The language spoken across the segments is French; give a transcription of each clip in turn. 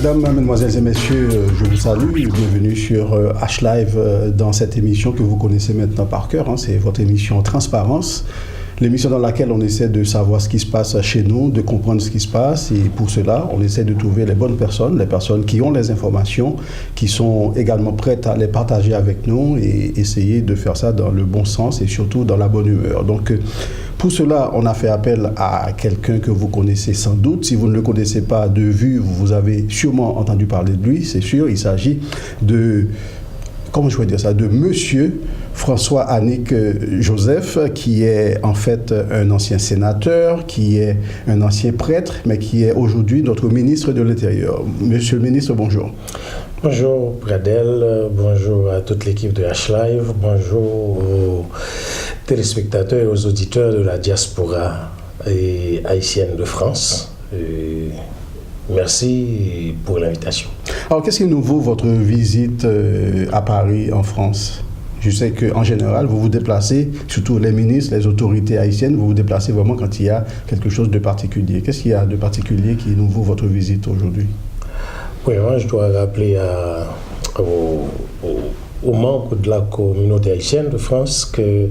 Mesdames, Mesdemoiselles et Messieurs, je vous salue. Bienvenue sur H-Live dans cette émission que vous connaissez maintenant par cœur. C'est votre émission Transparence. L'émission dans laquelle on essaie de savoir ce qui se passe chez nous, de comprendre ce qui se passe. Et pour cela, on essaie de trouver les bonnes personnes, les personnes qui ont les informations, qui sont également prêtes à les partager avec nous et essayer de faire ça dans le bon sens et surtout dans la bonne humeur. Donc, pour cela, on a fait appel à quelqu'un que vous connaissez sans doute. Si vous ne le connaissez pas de vue, vous avez sûrement entendu parler de lui, c'est sûr. Il s'agit de... comment je pourrais dire ça, de monsieur François Annick Joseph, qui est en fait un ancien sénateur, qui est un ancien prêtre, mais qui est aujourd'hui notre ministre de l'Intérieur. Monsieur le ministre, bonjour. Bonjour Pradel, bonjour à toute l'équipe de H-Live, bonjour aux téléspectateurs et aux auditeurs de la diaspora haïtienne de France. Merci pour l'invitation. Alors, qu'est-ce qui est nouveau, votre visite à Paris, en France? Je sais qu'en général, vous vous déplacez, surtout les ministres, les autorités haïtiennes, vous vous déplacez vraiment quand il y a quelque chose de particulier. Qu'est-ce qu'il y a de particulier qui est nouveau, votre visite aujourd'hui? Oui, moi, je dois rappeler aux membres de la communauté haïtienne de France qu'il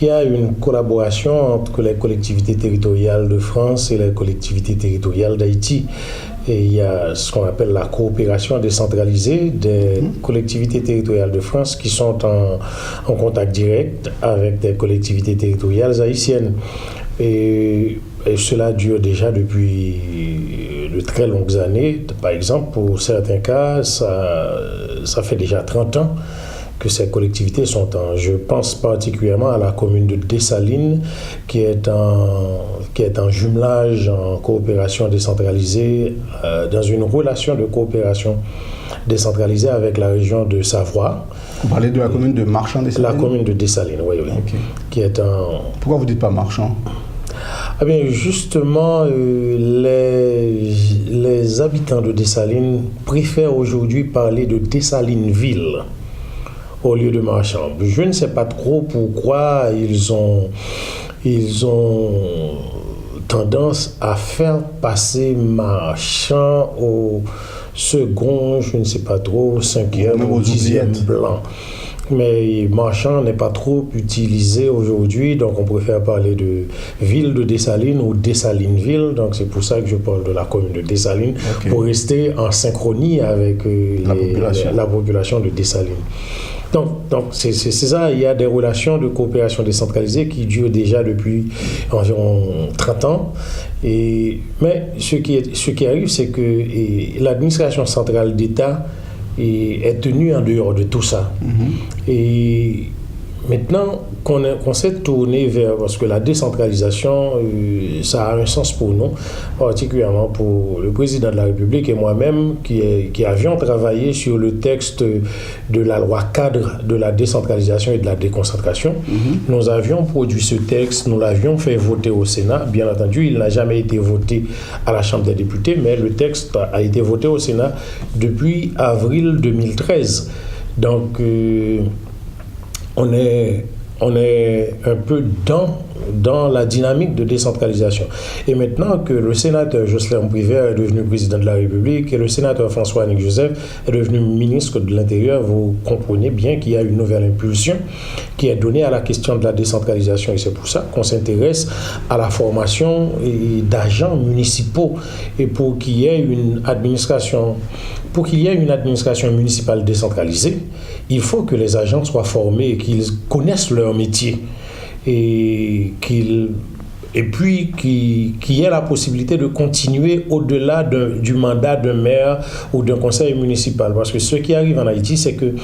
y a une collaboration entre les collectivités territoriales de France et les collectivités territoriales d'Haïti. Et il y a ce qu'on appelle la coopération décentralisée des collectivités territoriales de France qui sont en contact direct avec des collectivités territoriales haïtiennes. Et cela dure déjà depuis de très longues années. Par exemple, pour certains cas, ça fait déjà 30 ans que ces collectivités sont en... Je pense particulièrement à la commune de Dessalines, qui est en jumelage, en coopération décentralisée, dans une relation de coopération décentralisée avec la région de Savoie. Vous parlez de la commune de Marchand-Dessalines? La commune de Dessalines, oui. Okay. Qui est en... Pourquoi vous ne dites pas Marchand? Eh bien, justement, les habitants de Dessalines préfèrent aujourd'hui parler de Dessalines-Ville au lieu de Marchand. Je ne sais pas trop pourquoi ils ont tendance à faire passer Marchand au second, je ne sais pas trop, 5e ou 10e plan. Mais Marchand n'est pas trop utilisé aujourd'hui, donc on préfère parler de ville de Dessalines ou Dessalines-Ville. Donc c'est pour ça que je parle de la commune de Dessalines, okay, pour rester en synchronie avec la population de Dessalines. Donc c'est ça, il y a des relations de coopération décentralisée qui durent déjà depuis environ 30 ans. Mais ce qui arrive, c'est que l'administration centrale d'État est tenue en dehors de tout ça. Et maintenant qu'on s'est tourné vers, parce que la décentralisation, ça a un sens pour nous, particulièrement pour le président de la République et moi-même, qui avions travaillé sur le texte de la loi cadre de la décentralisation et de la déconcentration. Nous avions produit ce texte, nous l'avions fait voter au Sénat. Bien entendu, il n'a jamais été voté à la Chambre des députés, mais le texte a été voté au Sénat depuis avril 2013. Donc, on est un peu dans la dynamique de décentralisation. Et maintenant que le sénateur Jocelyn Privert est devenu président de la République et le sénateur François Annick Joseph est devenu ministre de l'Intérieur, vous comprenez bien qu'il y a une nouvelle impulsion qui est donnée à la question de la décentralisation. Et c'est pour ça qu'on s'intéresse à la formation d'agents municipaux et pour qu'il y ait une administration municipale décentralisée, il faut que les agents soient formés et qu'ils connaissent leur métier et puis qu'il y ait la possibilité de continuer au-delà du mandat d'un maire ou d'un conseil municipal. Parce que ce qui arrive en Haïti, c'est que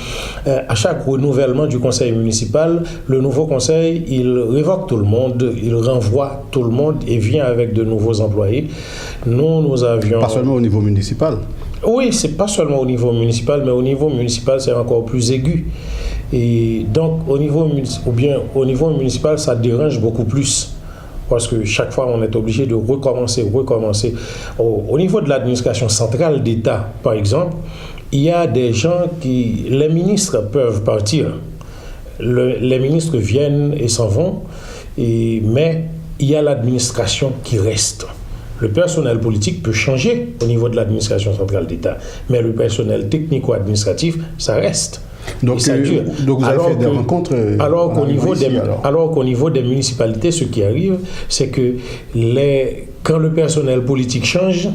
à chaque renouvellement du conseil municipal, le nouveau conseil, il révoque tout le monde, il renvoie tout le monde et vient avec de nouveaux employés. Nous avions... Pas seulement au niveau municipal? Oui, c'est pas seulement au niveau municipal, mais au niveau municipal, c'est encore plus aigu. Et donc, au niveau municipal, ça dérange beaucoup plus. Parce que chaque fois, on est obligé de recommencer. Au niveau de l'administration centrale d'État, par exemple, il y a des gens les ministres peuvent partir. Les ministres viennent et s'en vont, mais il y a l'administration qui reste. Le personnel politique peut changer au niveau de l'administration centrale d'État, mais le personnel technico-administratif, ça reste. Donc vous avez fait des rencontres. Alors qu'au niveau des municipalités, ce qui arrive, c'est que quand le personnel politique change,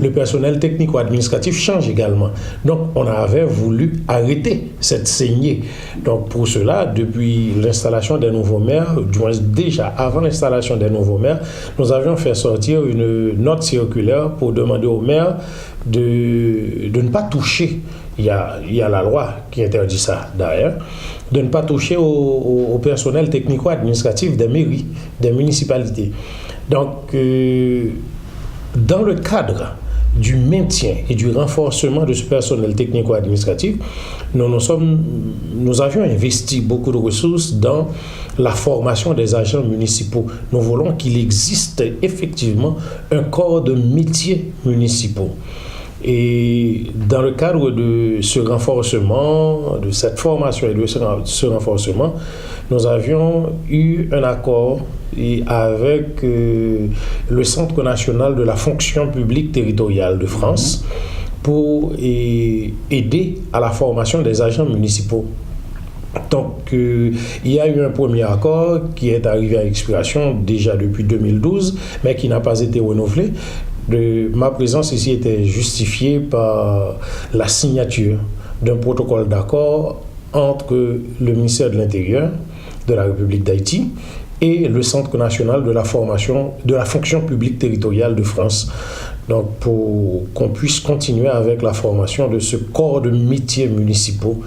le personnel technico-administratif change également. Donc on avait voulu arrêter cette saignée. Donc pour cela, depuis l'installation des nouveaux maires, du moins déjà avant l'installation des nouveaux maires, nous avions fait sortir une note circulaire pour demander aux maires de ne pas toucher. Il y a la loi qui interdit ça d'ailleurs, de ne pas toucher au personnel technico-administratif des mairies, des municipalités. Donc, dans le cadre du maintien et du renforcement de ce personnel technico-administratif, nous avions investi beaucoup de ressources dans la formation des agents municipaux. Nous voulons qu'il existe effectivement un corps de métiers municipaux. Et dans le cadre de ce renforcement, de cette formation et de ce renforcement, nous avions eu un accord avec le Centre national de la fonction publique territoriale de France pour aider à la formation des agents municipaux. Donc, il y a eu un premier accord qui est arrivé à expiration déjà depuis 2012, mais qui n'a pas été renouvelé. Ma présence ici était justifiée par la signature d'un protocole d'accord entre le ministère de l'Intérieur de la République d'Haïti et le Centre national de la fonction publique territoriale de France. Donc, pour qu'on puisse continuer avec la formation de ce corps de métiers municipaux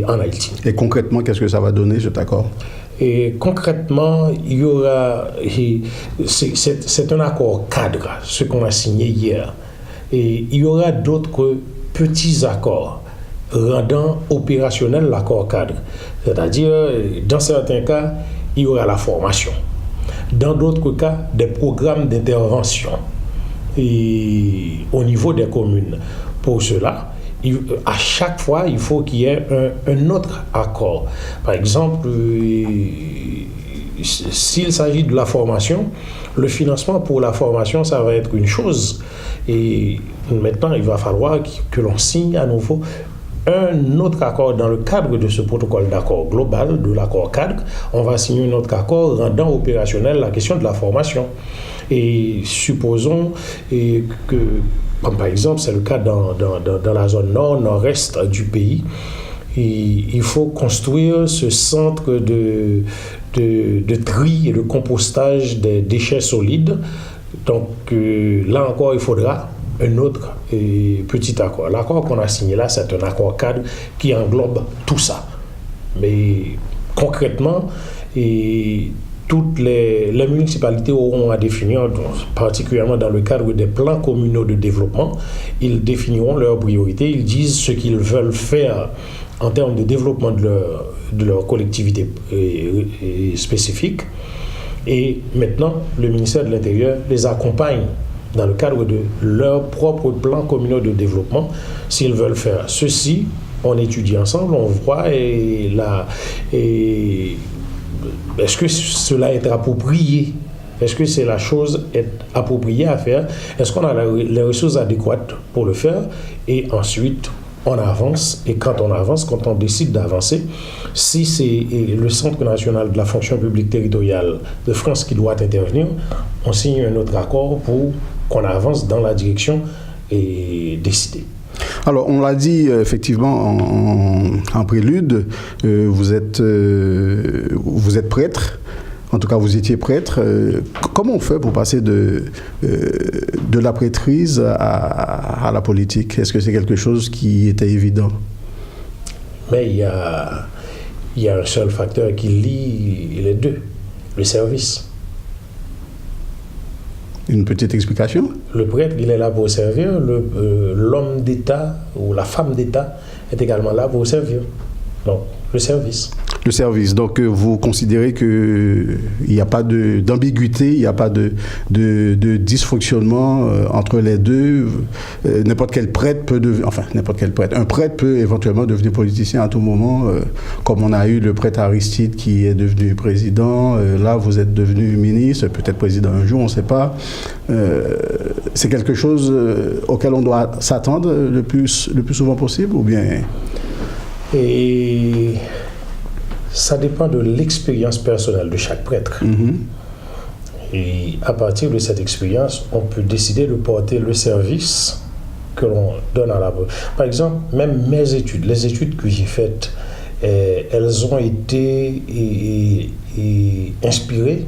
en Haïti. Et concrètement, qu'est-ce que ça va donner, cet accord ? Et concrètement, il y aura, c'est un accord cadre, ce qu'on a signé hier. Et il y aura d'autres petits accords rendant opérationnel l'accord cadre. C'est-à-dire, dans certains cas, il y aura la formation. Dans d'autres cas, des programmes d'intervention au niveau des communes. Pour cela, à chaque fois, il faut qu'il y ait un autre accord. Par exemple, s'il s'agit de la formation, le financement pour la formation, ça va être une chose. Et maintenant, il va falloir que l'on signe à nouveau un autre accord dans le cadre de ce protocole d'accord global, de l'accord cadre. On va signer un autre accord rendant opérationnelle la question de la formation. Et supposons que, comme par exemple, c'est le cas dans la zone nord-est du pays, il faut construire ce centre de tri et de compostage des déchets solides. Donc là encore, il faudra un autre petit accord. L'accord qu'on a signé là, c'est un accord cadre qui englobe tout ça. Mais concrètement, toutes les municipalités auront à définir, particulièrement dans le cadre des plans communaux de développement, ils définiront leurs priorités, ils disent ce qu'ils veulent faire en termes de développement de leur collectivité spécifique. Et maintenant, le ministère de l'Intérieur les accompagne dans le cadre de leurs propres plans communaux de développement. S'ils veulent faire ceci, on étudie ensemble, on voit est-ce que cela est approprié? Est-ce que c'est la chose appropriée à faire? Est-ce qu'on a les ressources adéquates pour le faire? Et ensuite, on avance. Et quand on décide d'avancer, si c'est le Centre national de la fonction publique territoriale de France qui doit intervenir, on signe un autre accord pour qu'on avance dans la direction décidée. Alors, on l'a dit effectivement en prélude, vous êtes prêtre, en tout cas vous étiez prêtre. Comment on fait pour passer de la prêtrise à la politique? Est-ce que c'est quelque chose qui était évident? Mais il y a un seul facteur qui lie les deux, le service. Une petite explication? Le prêtre, il est là pour servir. L'homme d'État ou la femme d'État est également là pour servir. Donc, le service. Le service. Donc, vous considérez qu'il n'y a pas d'ambiguïté, il n'y a pas de dysfonctionnement entre les deux. N'importe quel prêtre peut devenir... Enfin, n'importe quel prêtre. Un prêtre peut éventuellement devenir politicien à tout moment, comme on a eu le prêtre Aristide qui est devenu président. Là, vous êtes devenu ministre, peut-être président un jour, on ne sait pas. C'est quelque chose auquel on doit s'attendre le plus souvent possible, ou bien... Et ça dépend de l'expérience personnelle de chaque prêtre. Et à partir de cette expérience, on peut décider de porter le service que l'on donne à la... Par exemple, même mes études, les études que j'ai faites, elles ont été inspirées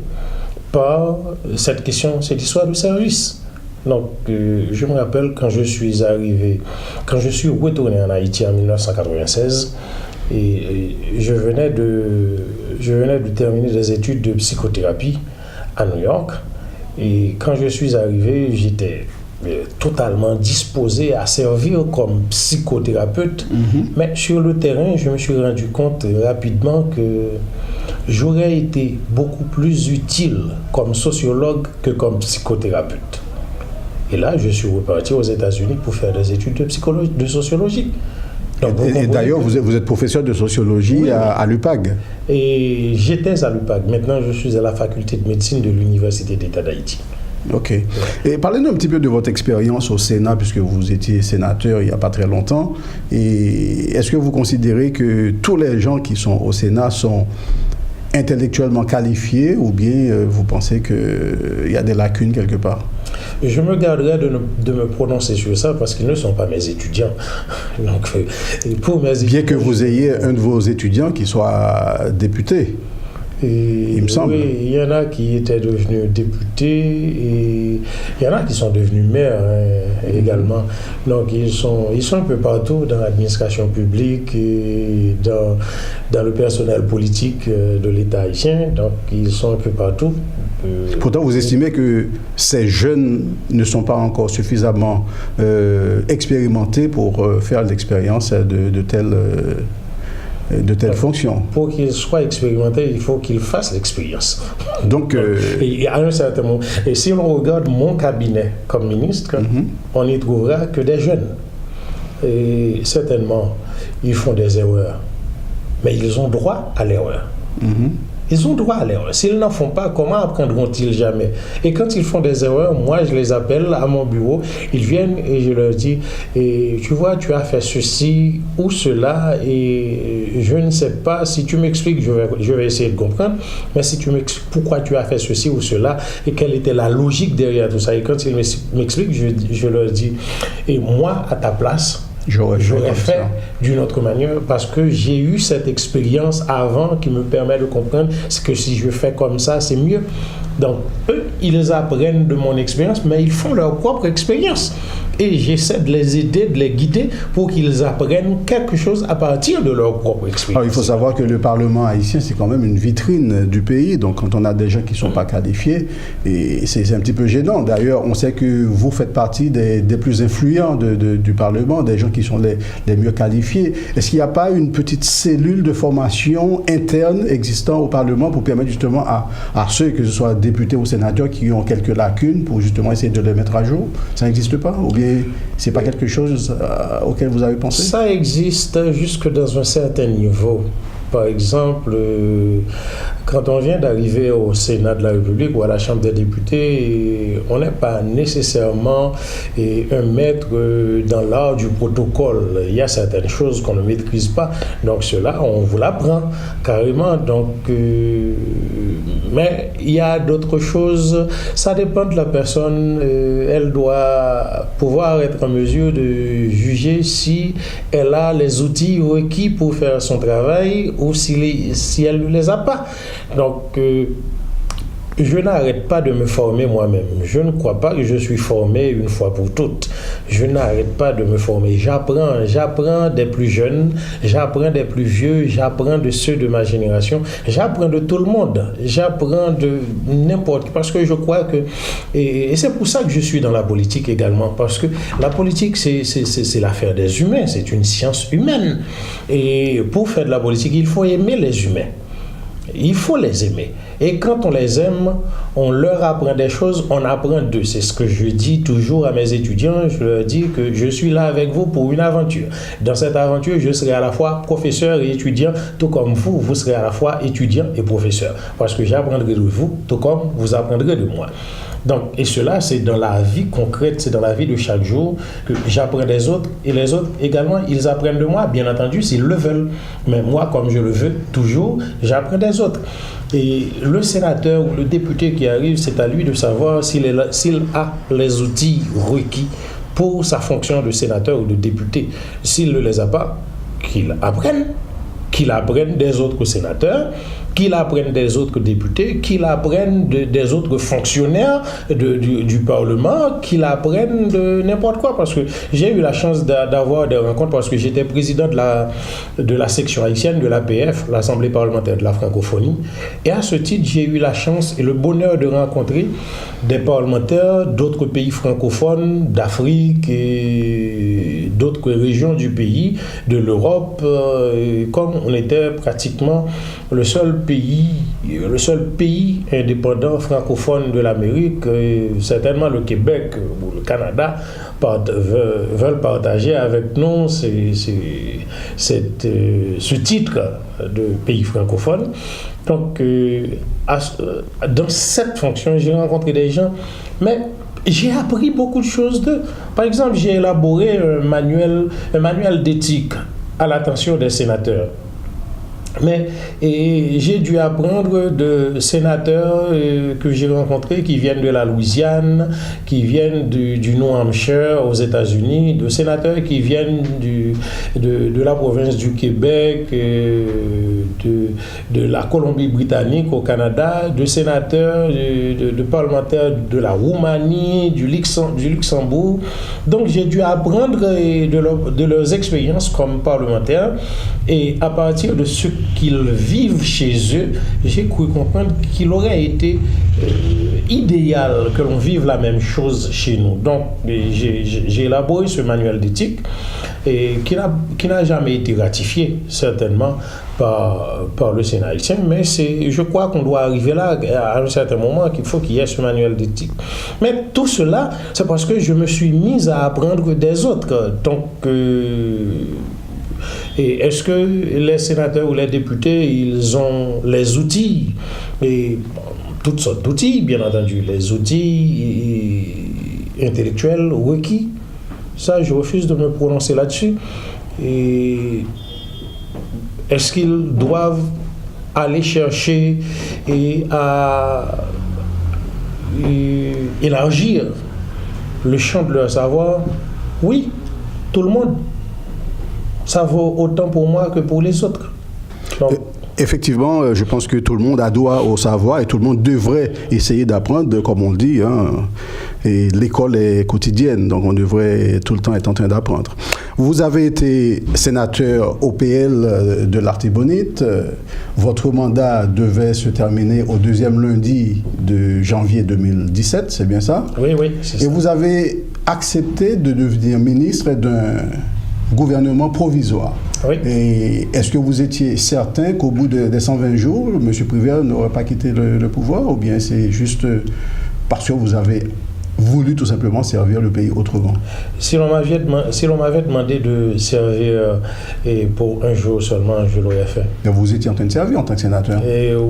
par cette question, cette histoire de service. Donc, je me rappelle quand je suis retourné en Haïti en 1996, et je venais de terminer des études de psychothérapie à New York. Et quand je suis arrivé, j'étais totalement disposé à servir comme psychothérapeute. Mais sur le terrain, je me suis rendu compte rapidement que j'aurais été beaucoup plus utile comme sociologue que comme psychothérapeute. Et là, je suis reparti aux États-Unis pour faire des études de sociologie. Donc, et d'ailleurs, vous êtes professeur de sociologie à l'UPAG. Et j'étais à l'UPAG. Maintenant, je suis à la faculté de médecine de l'Université d'État d'Haïti. Ok. Et parlez-nous un petit peu de votre expérience au Sénat, puisque vous étiez sénateur il n'y a pas très longtemps. Et est-ce que vous considérez que tous les gens qui sont au Sénat sont intellectuellement qualifiés, ou bien vous pensez qu'il y a des lacunes quelque part? Je me garderai de me prononcer sur ça parce qu'ils ne sont pas mes étudiants. Donc, pour mes étudiants, bien que vous ayez un de vos étudiants qui soit député. Il me semble. Oui, il y en a qui étaient devenus députés et il y en a qui sont devenus maires également. Donc ils sont un peu partout dans l'administration publique et dans le personnel politique de l'État haïtien. Donc ils sont un peu partout. Pourtant, vous estimez que ces jeunes ne sont pas encore suffisamment expérimentés pour faire l'expérience de telles fonctions. Pour qu'ils soient expérimentés, il faut qu'ils fassent l'expérience. Donc, et à un certain moment, et si l'on regarde mon cabinet comme ministre, on n'y trouvera que des jeunes. Et certainement, ils font des erreurs. Mais ils ont droit à l'erreur. Ils ont droit à l'erreur. S'ils n'en font pas, comment apprendront-ils jamais? Et quand ils font des erreurs, moi, je les appelle à mon bureau. Ils viennent et je leur dis, tu vois, tu as fait ceci ou cela et je ne sais pas. Si tu m'expliques, je vais essayer de comprendre. Mais si tu m'expliques pourquoi tu as fait ceci ou cela et quelle était la logique derrière tout ça. Et quand ils m'expliquent, je leur dis, et moi, à ta place, j'aurais fait d'une autre manière parce que j'ai eu cette expérience avant qui me permet de comprendre que si je fais comme ça, c'est mieux. Donc, eux, ils apprennent de mon expérience, mais ils font leur propre expérience. Et j'essaie de les aider, de les guider pour qu'ils apprennent quelque chose à partir de leur propre expérience. Alors, il faut savoir que le Parlement haïtien, c'est quand même une vitrine du pays. Donc, quand on a des gens qui ne sont pas qualifiés, et c'est un petit peu gênant. D'ailleurs, on sait que vous faites partie des plus influents du Parlement, des gens qui sont les mieux qualifiés. Est-ce qu'il n'y a pas une petite cellule de formation interne existant au Parlement pour permettre justement à ceux, que ce soit députés ou sénateurs, qui ont quelques lacunes, pour justement essayer de les mettre à jour? Ça n'existe pas? Ou bien c'est pas quelque chose auquel vous avez pensé? Ça existe jusque dans un certain niveau. Par exemple, quand on vient d'arriver au Sénat de la République ou à la Chambre des députés, on n'est pas nécessairement un maître dans l'art du protocole. Il y a certaines choses qu'on ne maîtrise pas. Donc cela, on vous l'apprend carrément. Donc, mais il y a d'autres choses. Ça dépend de la personne. Elle doit pouvoir être en mesure de juger si elle a les outils requis pour faire son travail ou si elle ne les a pas. Donc, je n'arrête pas de me former moi-même. Je ne crois pas que je suis formé une fois pour toutes. Je n'arrête pas de me former. J'apprends des plus jeunes, j'apprends des plus vieux, j'apprends de ceux de ma génération, j'apprends de tout le monde, j'apprends de n'importe qui, parce que je crois que, et c'est pour ça que je suis dans la politique également, parce que la politique, c'est l'affaire des humains, c'est une science humaine. Et pour faire de la politique, il faut aimer les humains. Il faut les aimer. Et quand on les aime, on leur apprend des choses, on apprend d'eux. C'est ce que je dis toujours à mes étudiants. Je leur dis que je suis là avec vous pour une aventure. Dans cette aventure, je serai à la fois professeur et étudiant, tout comme vous, vous serez à la fois étudiant et professeur. Parce que j'apprendrai de vous, tout comme vous apprendrez de moi. Donc, et cela, c'est dans la vie concrète, c'est dans la vie de chaque jour que j'apprends des autres et les autres également, ils apprennent de moi, bien entendu, s'ils le veulent. Mais moi, comme je le veux toujours, j'apprends des autres. Et le sénateur ou le député qui arrive, c'est à lui de savoir s'il a les outils requis pour sa fonction de sénateur ou de député. S'il ne les a pas, qu'il apprenne des autres sénateurs, qu'il apprenne des autres députés, qu'il apprenne des autres fonctionnaires du Parlement, qu'il apprenne de n'importe quoi. Parce que j'ai eu la chance d'avoir des rencontres, parce que j'étais président de la section haïtienne de l'APF, l'Assemblée parlementaire de la francophonie. Et à ce titre, j'ai eu la chance et le bonheur de rencontrer des parlementaires d'autres pays francophones, d'Afrique et d'autres régions du pays, de l'Europe, comme on était pratiquement le seul pays indépendant francophone de l'Amérique, certainement le Québec ou le Canada veulent partager avec nous ce titre de pays francophone. Donc, dans cette fonction, j'ai rencontré des gens, mais j'ai appris beaucoup de choses d'eux. Par exemple, j'ai élaboré un manuel d'éthique à l'attention des sénateurs. Mais j'ai dû apprendre de sénateurs que j'ai rencontrés qui viennent de la Louisiane, qui viennent du New Hampshire aux États-Unis, de sénateurs qui viennent de la province du Québec, de la Colombie-Britannique au Canada, de sénateurs, de parlementaires de la Roumanie, du Luxembourg. Donc j'ai dû apprendre de leurs expériences comme parlementaires, et à partir de ce qu'ils vivent chez eux, j'ai cru comprendre qu'il aurait été idéal que l'on vive la même chose chez nous. Donc, j'ai élaboré ce manuel d'éthique qui n'a jamais été ratifié, certainement, par le Sénat haïtien, mais je crois qu'on doit arriver là à un certain moment qu'il faut qu'il y ait ce manuel d'éthique. Mais tout cela, c'est parce que je me suis mis à apprendre des autres. Donc, et est-ce que les sénateurs ou les députés, ils ont les outils, et toutes sortes d'outils, bien entendu, les outils intellectuels requis? Ça, je refuse de me prononcer là-dessus. Et est-ce qu'ils doivent aller chercher et élargir le champ de leur savoir? Oui, tout le monde. Ça vaut autant pour moi que pour les autres. Donc, effectivement, je pense que tout le monde a droit au savoir et tout le monde devrait essayer d'apprendre, comme on le dit. Et l'école est quotidienne, donc on devrait tout le temps être en train d'apprendre. Vous avez été sénateur OPL de l'Artibonite. Votre mandat devait se terminer au 2e lundi de janvier 2017, c'est bien ça? Oui, c'est ça. Et vous avez accepté de devenir ministre d'un gouvernement provisoire. Oui. Et est-ce que vous étiez certain qu'au bout des 120 jours, M. Prévert n'aurait pas quitté le pouvoir, ou bien c'est juste parce que vous avez voulu tout simplement servir le pays autrement? Si l'on m'avait demandé de servir pour un jour seulement, je l'aurais fait. Mais vous étiez en train de servir en tant que sénateur.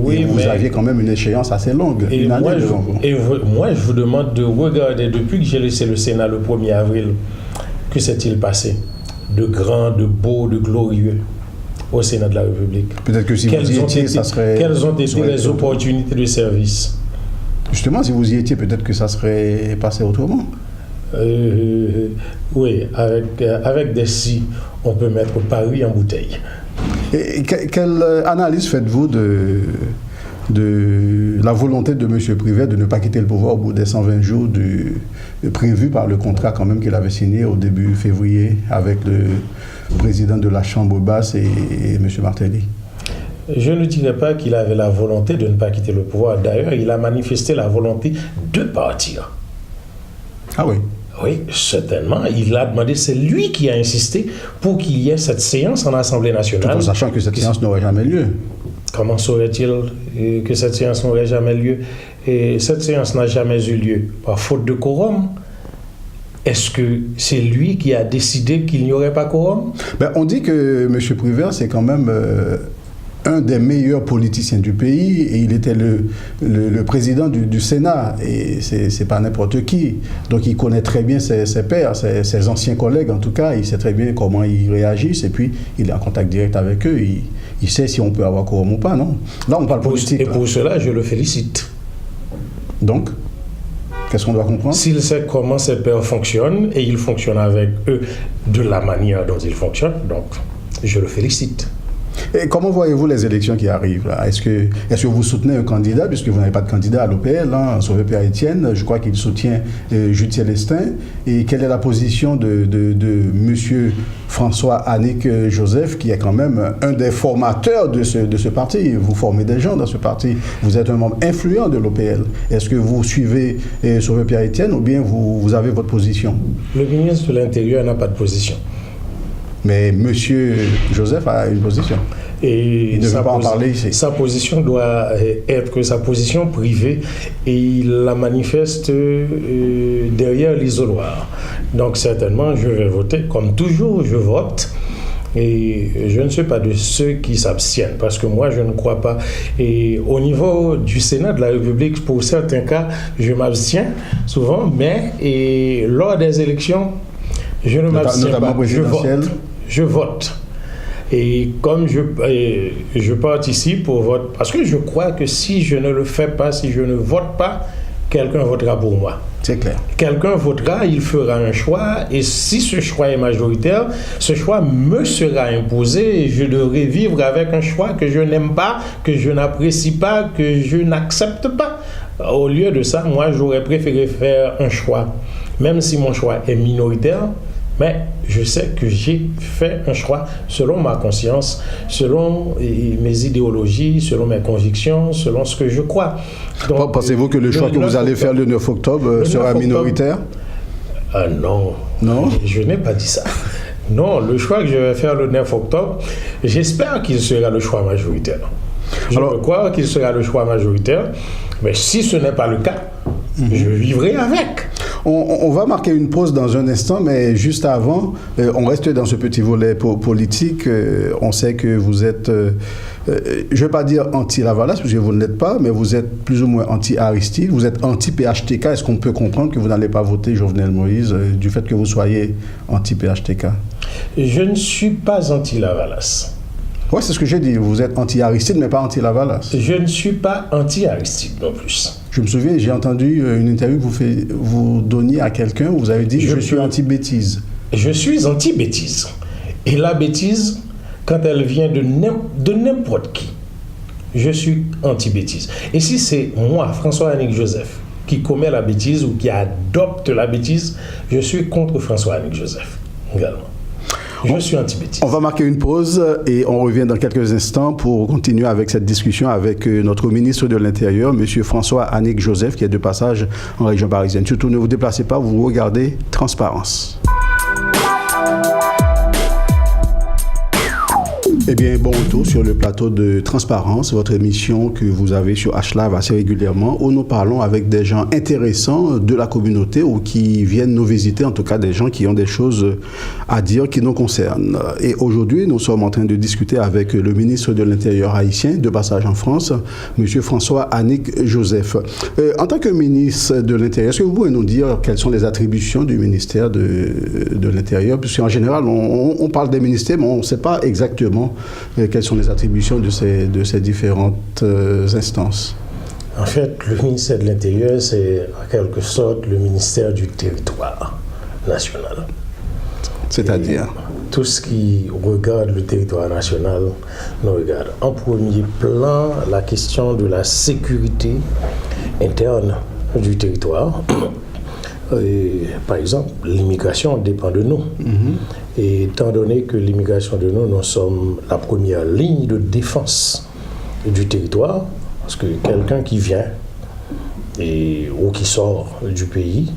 Oui, et vous aviez quand même une échéance assez longue, une année devant vous. Et moi, je vous demande de regarder, depuis que j'ai laissé le Sénat le 1er avril, que s'est-il passé de grand, de beau, de glorieux au Sénat de la République? Peut-être que si vous y étiez, ça serait... Quelles ont été les opportunités de service? Justement, si vous y étiez, peut-être que ça serait passé autrement. Oui, avec des si, on peut mettre Paris en bouteille. Et quelle analyse faites-vous de la volonté de M. Prévert de ne pas quitter le pouvoir au bout des 120 jours prévus par le contrat quand même qu'il avait signé au début février avec le président de la Chambre basse et M. Martelly. Je ne dirais pas qu'il avait la volonté de ne pas quitter le pouvoir. D'ailleurs, il a manifesté la volonté de partir. Ah oui? Oui, certainement. Il a demandé, c'est lui qui a insisté pour qu'il y ait cette séance en Assemblée nationale. Tout en sachant que cette séance n'aurait jamais lieu. Comment saurait-il que cette séance n'aurait jamais lieu? Et cette séance n'a jamais eu lieu par faute de quorum. Est-ce que c'est lui qui a décidé qu'il n'y aurait pas quorum? On dit que M. Prévert, c'est quand même un des meilleurs politiciens du pays et il était le président du Sénat et c'est pas n'importe qui. Donc il connaît très bien ses pairs, ses anciens collègues en tout cas, il sait très bien comment ils réagissent et puis il est en contact direct avec eux, il sait si on peut avoir quorum ou pas, non? Là on parle politique. Et pour cela je le félicite. Donc qu'est-ce qu'on doit comprendre? S'il sait comment ses pairs fonctionnent et il fonctionne avec eux de la manière dont ils fonctionnent, donc je le félicite. Et comment voyez-vous les élections qui arrivent là? Est-ce que vous soutenez un candidat, puisque vous n'avez pas de candidat à l'OPL, hein, Sauvé Pierre-Étienne, je crois qu'il soutient Jules Célestin. Et quelle est la position de M. François Annick Joseph, qui est quand même un des formateurs de ce parti? Vous formez des gens dans ce parti. Vous êtes un membre influent de l'OPL. Est-ce que vous suivez Sauvé Pierre-Étienne ou bien vous avez votre position? Le ministre de l'Intérieur n'a pas de position. Mais M. Joseph a une position. Et il ne veut pas en parler ici. Sa position doit être sa position privée et il la manifeste derrière l'isoloir. Donc certainement, je vais voter. Comme toujours, je vote. Et je ne suis pas de ceux qui s'abstiennent, parce que moi, je ne crois pas. Et au niveau du Sénat de la République, pour certains cas, je m'abstiens souvent, mais lors des élections, je ne m'abstiens pas. Je vote. Et comme je participe au vote, parce que je crois que si je ne le fais pas, si je ne vote pas, quelqu'un votera pour moi. C'est clair. Quelqu'un votera, il fera un choix, et si ce choix est majoritaire, ce choix me sera imposé, et je devrai vivre avec un choix que je n'aime pas, que je n'apprécie pas, que je n'accepte pas. Au lieu de ça, moi, j'aurais préféré faire un choix, même si mon choix est minoritaire, mais je sais que j'ai fait un choix selon ma conscience, selon mes idéologies, selon mes convictions, selon ce que je crois. Donc, pensez-vous que le choix que vous allez faire le 9 octobre sera minoritaire? Non. Non? Je n'ai pas dit ça. Non, le choix que je vais faire le 9 octobre, j'espère qu'il sera le choix majoritaire. Je veux croire qu'il sera le choix majoritaire, mais si ce n'est pas le cas, je vivrai avec. On va marquer une pause dans un instant, mais juste avant, on reste dans ce petit volet politique. On sait que vous êtes, je ne vais pas dire anti-Lavalas, parce que vous ne l'êtes pas, mais vous êtes plus ou moins anti-Aristide, vous êtes anti-PHTK. Est-ce qu'on peut comprendre que vous n'allez pas voter Jovenel Moïse du fait que vous soyez anti-PHTK? Je ne suis pas anti-Lavalas. Oui, c'est ce que j'ai dit. Vous êtes anti-Aristide, mais pas anti-Lavalas. Je ne suis pas anti-Aristide non plus. Je me souviens, j'ai entendu une interview que vous donniez à quelqu'un où vous avez dit « Je suis anti-bêtise ». Je suis anti-bêtise. Et la bêtise, quand elle vient de n'importe qui, je suis anti-bêtise. Et si c'est moi, François Annick Joseph, qui commet la bêtise ou qui adopte la bêtise, je suis contre François Annick Joseph également. Je suis anti-bêtise. On va marquer une pause et on revient dans quelques instants pour continuer avec cette discussion avec notre ministre de l'Intérieur, M. François Annick Joseph, qui est de passage en région parisienne. Surtout, ne vous déplacez pas, vous regardez Transparence. Eh bien, bon retour sur le plateau de Transparence, votre émission que vous avez sur HLive assez régulièrement, où nous parlons avec des gens intéressants de la communauté ou qui viennent nous visiter, en tout cas des gens qui ont des choses à dire qui nous concernent. Et aujourd'hui, nous sommes en train de discuter avec le ministre de l'Intérieur haïtien, de passage en France, M. François Annick Joseph. En tant que ministre de l'Intérieur, est-ce que vous pouvez nous dire quelles sont les attributions du ministère de l'Intérieur? Puisqu'en général, on parle des ministères, mais on ne sait pas exactement quelles sont les attributions de ces différentes instances. En fait, le ministère de l'Intérieur, c'est en quelque sorte le ministère du territoire national. C'est-à-dire? tout ce qui regarde le territoire national nous regarde. En premier plan, la question de la sécurité interne du territoire. Par exemple, l'immigration dépend de nous. Et étant donné que l'immigration de nous sommes la première ligne de défense du territoire, parce que quelqu'un qui vient ou qui sort du pays,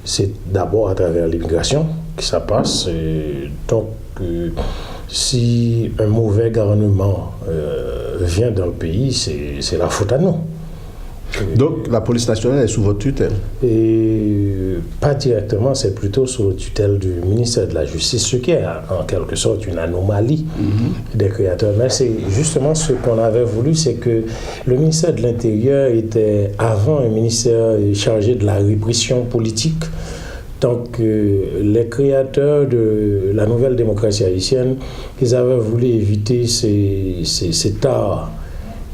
c'est d'abord à travers l'immigration que ça passe. Donc, si un mauvais gouvernement vient dans le pays, c'est la faute à nous. Donc, la police nationale est sous votre tutelle? Pas directement, c'est plutôt sous la tutelle du ministère de la Justice, ce qui est en quelque sorte une anomalie des créateurs. Mais c'est justement ce qu'on avait voulu, c'est que le ministère de l'Intérieur était avant un ministère chargé de la répression politique. Donc, les créateurs de la nouvelle démocratie haïtienne, ils avaient voulu éviter ces tares,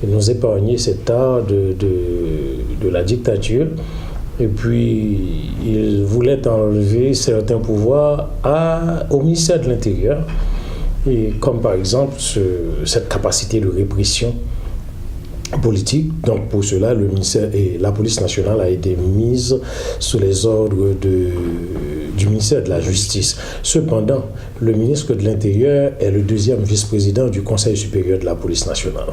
et nous épargner cet art de la dictature. Et puis, ils voulaient enlever certains pouvoirs au ministère de l'Intérieur, et comme par exemple cette capacité de répression politique. Donc, pour cela, le ministère et la police nationale a été mise sous les ordres du ministère de la Justice. Cependant, le ministre de l'Intérieur est le deuxième vice-président du Conseil supérieur de la police nationale.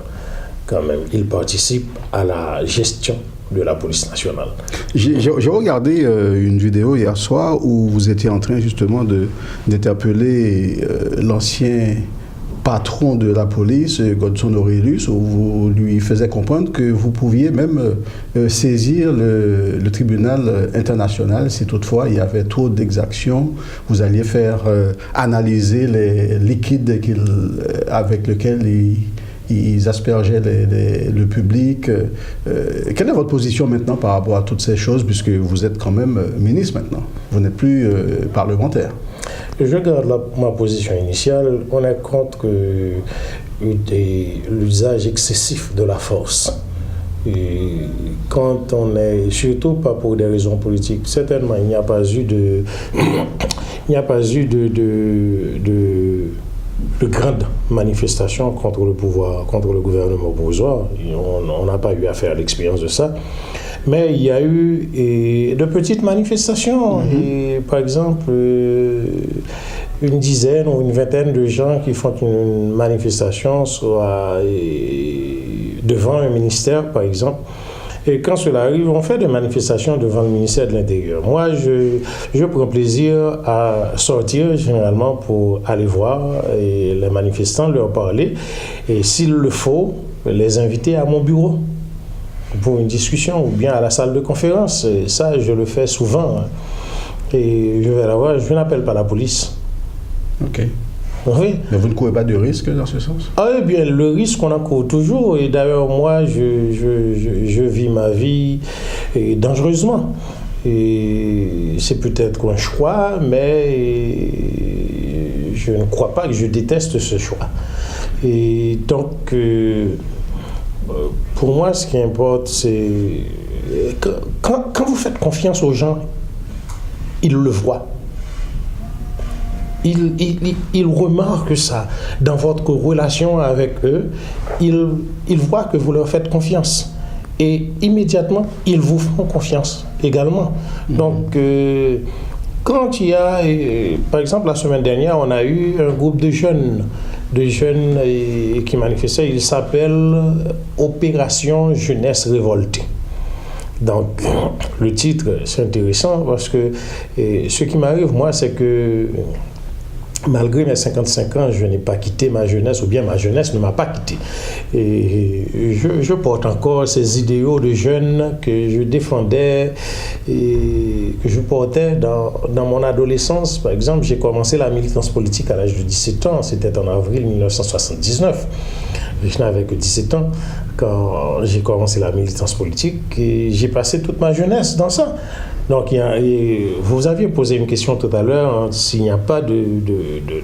Quand même, il participe à la gestion de la police nationale. J'ai regardé une vidéo hier soir où vous étiez en train justement d'interpeller l'ancien patron de la police, Godson Aurelius, où vous lui faisiez comprendre que vous pouviez même saisir le tribunal international si toutefois il y avait trop d'exactions. Vous alliez faire analyser les liquides avec lesquels ils aspergeaient le public. Quelle est votre position maintenant par rapport à toutes ces choses, puisque vous êtes quand même ministre maintenant? Vous n'êtes plus parlementaire. Je garde ma position initiale. On est contre l'usage excessif de la force. Et quand on est, surtout pas pour des raisons politiques, certainement il n'y a pas eu de grandes manifestations contre le pouvoir, contre le gouvernement bourgeois. On n'a pas eu à faire l'expérience de ça. Mais il y a eu de petites manifestations. Et, par exemple, une dizaine ou une vingtaine de gens qui font une manifestation soit devant un ministère, par exemple. Et quand cela arrive, on fait des manifestations devant le ministère de l'Intérieur. Moi, je prends plaisir à sortir généralement pour aller voir les manifestants, leur parler, et s'il le faut, les inviter à mon bureau pour une discussion ou bien à la salle de conférence. Et ça, je le fais souvent. Et je vais la voir, je n'appelle pas la police. Ok. Oui. Mais vous ne courez pas de risque dans ce sens? Ah oui, bien, le risque, on en court toujours. Et d'ailleurs, moi, je vis ma vie dangereusement. Et c'est peut-être un choix, mais je ne crois pas que je déteste ce choix. Et donc, pour moi, ce qui importe, c'est quand vous faites confiance aux gens, ils le voient. Ils remarquent ça dans votre relation avec eux. Ils voient que vous leur faites confiance. Et immédiatement, ils vous font confiance également. Donc, quand il y a, par exemple, la semaine dernière, on a eu un groupe de jeunes qui manifestaient. Il s'appelle Opération Jeunesse Révoltée. Donc, le titre, c'est intéressant parce que ce qui m'arrive, moi, c'est que malgré mes 55 ans, je n'ai pas quitté ma jeunesse, ou bien ma jeunesse ne m'a pas quitté. Et je porte encore ces idéaux de jeunes que je défendais et que je portais dans mon adolescence. Par exemple, j'ai commencé la militance politique à l'âge de 17 ans, c'était en avril 1979. Je n'avais que 17 ans quand j'ai commencé la militance politique et j'ai passé toute ma jeunesse dans ça. Donc, vous aviez posé une question tout à l'heure, s'il n'y a pas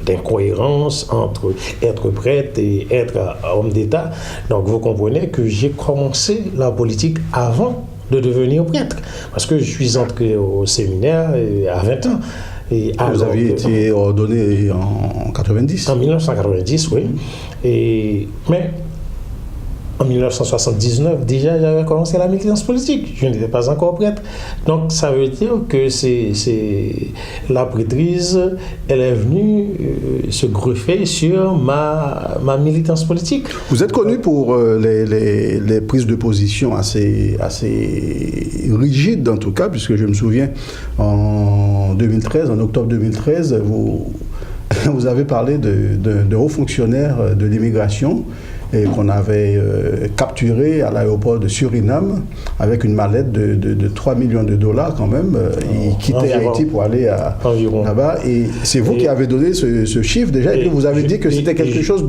d'incohérence entre être prêtre et être homme d'État. Donc, vous comprenez que j'ai commencé la politique avant de devenir prêtre. Parce que je suis entré au séminaire à 20 ans. Vous aviez été ordonné en 90. En 1990, oui. Mais en 1979, déjà, j'avais commencé la militance politique. Je n'étais pas encore prêtre. Donc, ça veut dire que la prêtrise, elle est venue se greffer sur ma militance politique. Vous êtes connu pour les prises de position assez rigides, en tout cas, puisque je me souviens, en octobre 2013, vous avez parlé de hauts fonctionnaires de l'immigration et qu'on avait capturé à l'aéroport de Suriname avec une mallette de 3 millions de dollars quand même. Ils quittaient Haïti pour aller là-bas. Et c'est vous qui avez donné ce chiffre déjà. Et puis vous avez dit que c'était quelque chose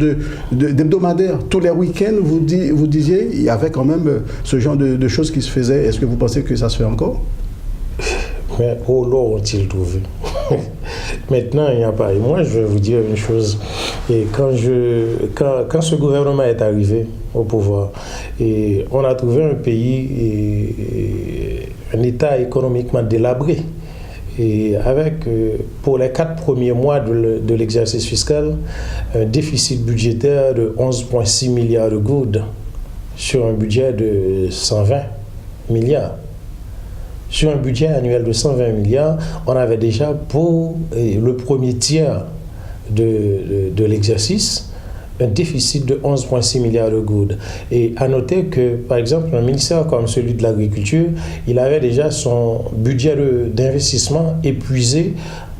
d'hebdomadaire. Tous les week-ends, vous disiez, il y avait quand même ce genre de choses qui se faisaient. Est-ce que vous pensez que ça se fait encore? Mais où l'ont-ils trouvé? Maintenant, il n'y a pas. Et moi, je vais vous dire une chose. Et quand ce gouvernement est arrivé au pouvoir, et on a trouvé un pays, un État économiquement délabré. Et avec, pour les 4 premiers mois de l'exercice fiscal, un déficit budgétaire de 11,6 milliards de gourdes sur un budget de 120 milliards. Sur un budget annuel de 120 milliards, on avait déjà pour le premier tiers de l'exercice un déficit de 11,6 milliards de gourdes. Et à noter que, par exemple, un ministère comme celui de l'agriculture, il avait déjà son budget d'investissement épuisé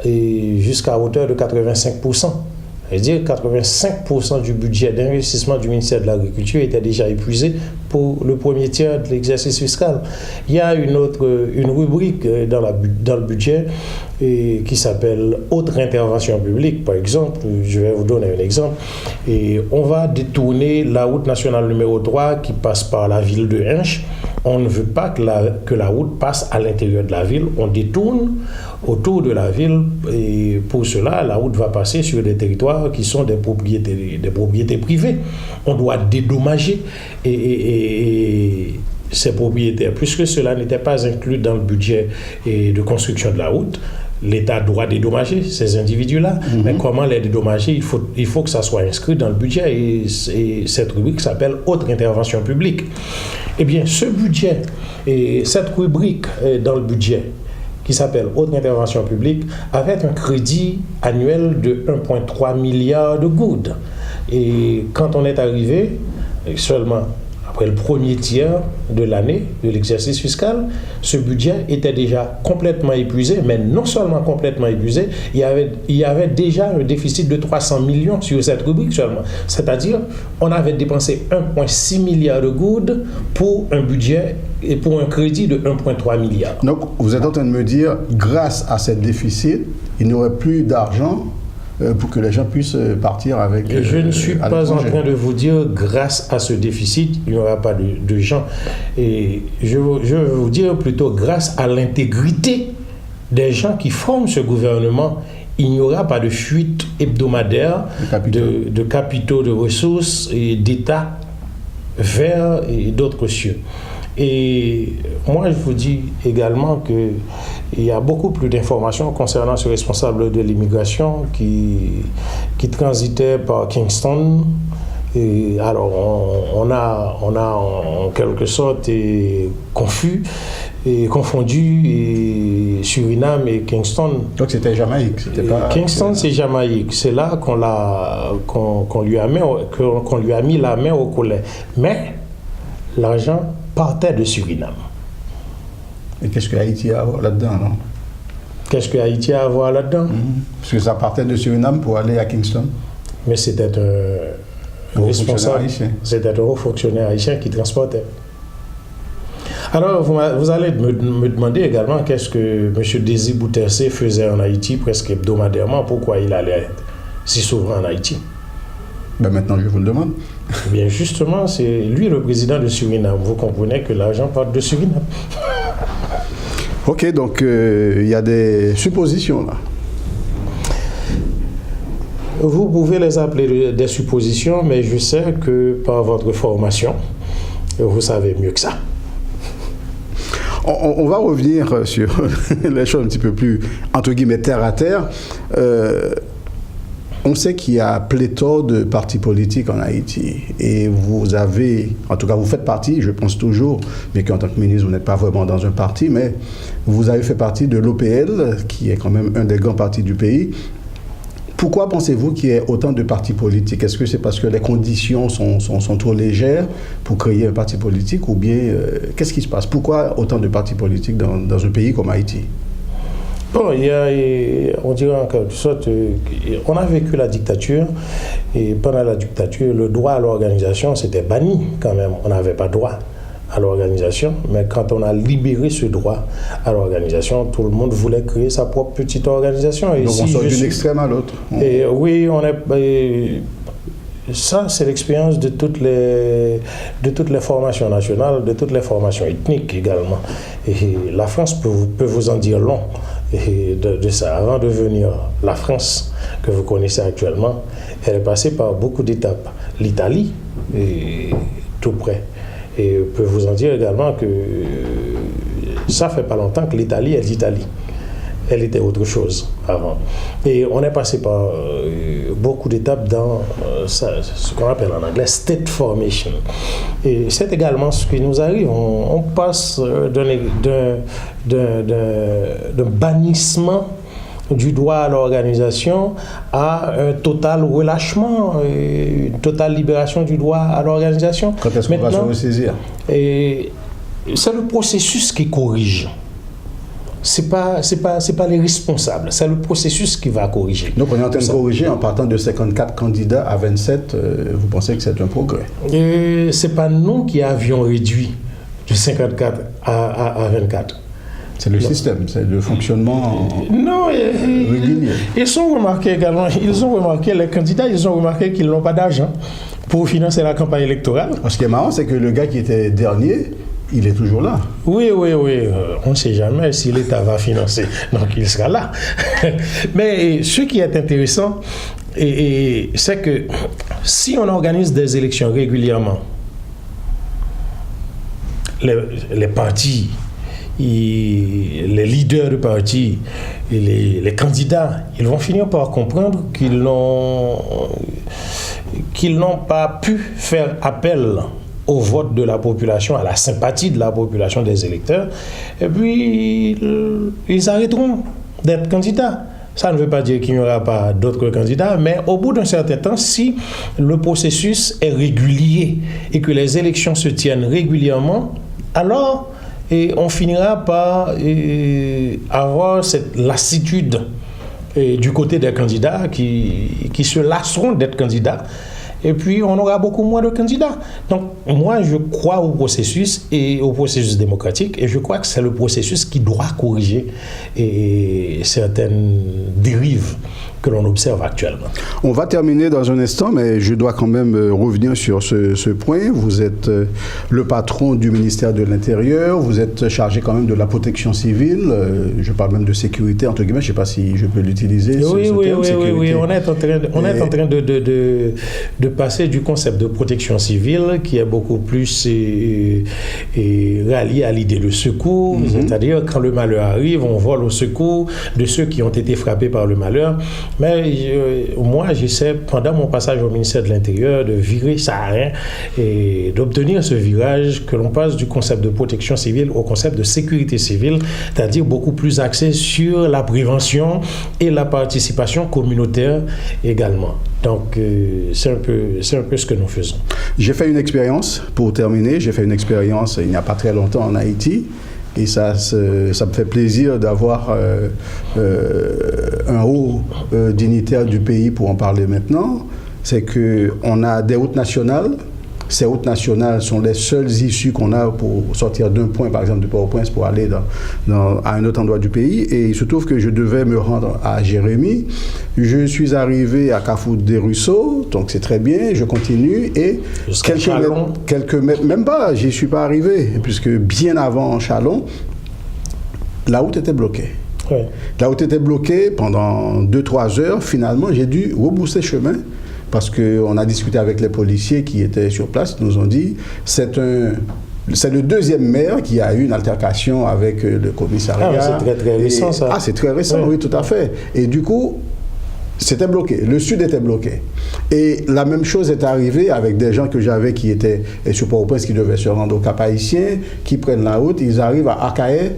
jusqu'à hauteur de 85%. C'est-à-dire que 85% du budget d'investissement du ministère de l'Agriculture était déjà épuisé pour le premier tiers de l'exercice fiscal. Il y a une rubrique dans le budget qui s'appelle « Autre intervention publique ». Par exemple, je vais vous donner un exemple. Et on va détourner la route nationale numéro 3 qui passe par la ville de Hinche. On ne veut pas que la route passe à l'intérieur de la ville. On détourne autour de la ville et pour cela, la route va passer sur des territoires qui sont des propriétés privées. On doit dédommager ces propriétaires. Puisque cela n'était pas inclus dans le budget de construction de la route, l'État doit dédommager ces individus-là. Mais comment les dédommager? Il faut que ça soit inscrit dans le budget et cette rubrique s'appelle « Autre intervention publique ». Eh bien, ce budget et cette rubrique dans le budget qui s'appelle « Autre intervention publique » avait un crédit annuel de 1,3 milliard de gourdes. Et quand on est arrivé, seulement après le premier tiers de l'année de l'exercice fiscal, ce budget était déjà complètement épuisé, mais non seulement complètement épuisé, il y avait déjà un déficit de 300 millions sur cette rubrique seulement. C'est-à-dire, on avait dépensé 1,6 milliard de gourdes pour un budget et pour un crédit de 1,3 milliard. Donc, vous êtes en train de me dire, grâce à ce déficit, il n'y aurait plus d'argent pour que les gens puissent partir avec... Je ne suis pas en train de vous dire, grâce à ce déficit, il n'y aura pas de gens. Et je veux vous dire plutôt, grâce à l'intégrité des gens qui forment ce gouvernement, il n'y aura pas de fuite hebdomadaire de capitaux, de ressources et d'État vers d'autres cieux. Et moi, je vous dis également qu'il y a beaucoup plus d'informations concernant ce responsable de l'immigration qui transitait par Kingston. Et alors, on a en quelque sorte confondu Suriname et Kingston. Donc c'était Jamaïque, c'était pas... Kingston, c'est Jamaïque. C'est là qu'on lui a mis la main au collet. Mais l'argent partait de Suriname. Et qu'est-ce que Haïti a à voir là-dedans, non? Qu'est-ce que Haïti a à voir là-dedans? Parce que ça partait de Suriname pour aller à Kingston. Mais c'était un responsable, c'était un haut fonctionnaire haïtien qui transportait. Alors, vous allez me demander également qu'est-ce que M. Désir Bouterse faisait en Haïti presque hebdomadairement, pourquoi il allait si souvent en Haïti. Ben maintenant, je vous le demande. Bien justement, c'est lui le président de Suriname. Vous comprenez que l'argent part de Suriname. Ok, donc il y a des suppositions là. Vous pouvez les appeler des suppositions, mais je sais que par votre formation, vous savez mieux que ça. On va revenir sur les choses un petit peu plus, entre guillemets, terre à terre. On sait qu'il y a pléthore de partis politiques en Haïti et vous avez, en tout cas vous faites partie, je pense toujours, mais qu'en tant que ministre vous n'êtes pas vraiment dans un parti, mais vous avez fait partie de l'OPL, qui est quand même un des grands partis du pays. Pourquoi pensez-vous qu'il y ait autant de partis politiques? Est-ce que c'est parce que les conditions sont trop légères pour créer un parti politique ou bien qu'est-ce qui se passe? Pourquoi autant de partis politiques dans un pays comme Haïti? Bon, on dirait en quelque sorte, on a vécu la dictature et pendant la dictature, le droit à l'organisation c'était banni quand même. On n'avait pas droit à l'organisation, mais quand on a libéré ce droit à l'organisation, tout le monde voulait créer sa propre petite organisation. Et donc on sort d'une extrême à l'autre. Oui, ça, c'est l'expérience de toutes les formations nationales, de toutes les formations ethniques également. Et la France peut vous en dire long de ça. Avant de devenir la France que vous connaissez actuellement, elle est passée par beaucoup d'étapes. L'Italie, tout près. Et peut vous en dire également que ça fait pas longtemps que l'Italie est l'Italie. Elle était autre chose avant. Et on est passé par beaucoup d'étapes dans ce qu'on appelle en anglais state formation. Et c'est également ce qui nous arrive. On passe d'un bannissement du droit à l'organisation à un total relâchement, une totale libération du droit à l'organisation. Quand est-ce qu'on va se ressaisir? C'est le processus qui corrige. C'est pas les responsables, c'est le processus qui va corriger. Donc on est en train de corriger en partant de 54 candidats à 27, vous pensez que c'est un progrès? C'est pas nous qui avions réduit de 54 à 24. C'est le système, c'est le fonctionnement régulier. Ils ont remarqué également, les candidats, ils ont remarqué qu'ils n'ont pas d'argent pour financer la campagne électorale. Ce qui est marrant, c'est que le gars qui était dernier, il est toujours là. Oui. On ne sait jamais si l'État va financer. Donc, il sera là. Mais ce qui est intéressant, c'est que si on organise des élections régulièrement, les partis, les leaders de partis, les candidats, ils vont finir par comprendre qu'ils n'ont pas pu faire appel au vote de la population, à la sympathie de la population des électeurs, et puis ils arrêteront d'être candidats. Ça ne veut pas dire qu'il n'y aura pas d'autres candidats, mais au bout d'un certain temps, si le processus est régulier et que les élections se tiennent régulièrement, alors on finira par avoir cette lassitude du côté des candidats qui se lasseront d'être candidats. Et puis, on aura beaucoup moins de candidats. Donc, moi, je crois au processus et au processus démocratique. Et je crois que c'est le processus qui doit corriger certaines dérives que l'on observe actuellement. On va terminer dans un instant, mais je dois quand même revenir sur ce point. Vous êtes le patron du ministère de l'Intérieur, vous êtes chargé quand même de la protection civile, je parle même de sécurité, entre guillemets, je ne sais pas si je peux l'utiliser. Oui, on est en train de passer du concept de protection civile qui est beaucoup plus rallié à l'idée de secours, c'est-à-dire quand le malheur arrive, on vole au secours de ceux qui ont été frappés par le malheur. Mais moi, j'essaie, pendant mon passage au ministère de l'Intérieur, de virer ça à rien et d'obtenir ce virage, que l'on passe du concept de protection civile au concept de sécurité civile, c'est-à-dire beaucoup plus axé sur la prévention et la participation communautaire également. Donc, c'est un peu ce que nous faisons. J'ai fait une expérience, pour terminer, il n'y a pas très longtemps en Haïti. Et ça me fait plaisir d'avoir un haut dignitaire du pays pour en parler maintenant. C'est qu'on a des routes nationales. Ces routes nationales sont les seules issues qu'on a pour sortir d'un point, par exemple de Port-au-Prince, pour aller à un autre endroit du pays. Et il se trouve que je devais me rendre à Jérémie. Je suis arrivé à Carrefour des Ruisseaux, donc c'est très bien, je continue. Et quelques mètres, même pas, j'y suis pas arrivé, puisque bien avant Chalon, la route était bloquée. Oui. La route était bloquée pendant 2-3 heures. Finalement, j'ai dû rebrousser chemin. Parce qu'on a discuté avec les policiers qui étaient sur place, ils nous ont dit c'est un c'est le deuxième maire qui a eu une altercation avec le commissariat. C'est très très récent ça. Ah, c'est très récent, oui, tout à fait. Et du coup, c'était bloqué. Le sud était bloqué. Et la même chose est arrivée avec des gens que j'avais qui étaient sur Port-au-Prince, qui devaient se rendre au Cap-Haïtien, qui prennent la route, ils arrivent à Akaé,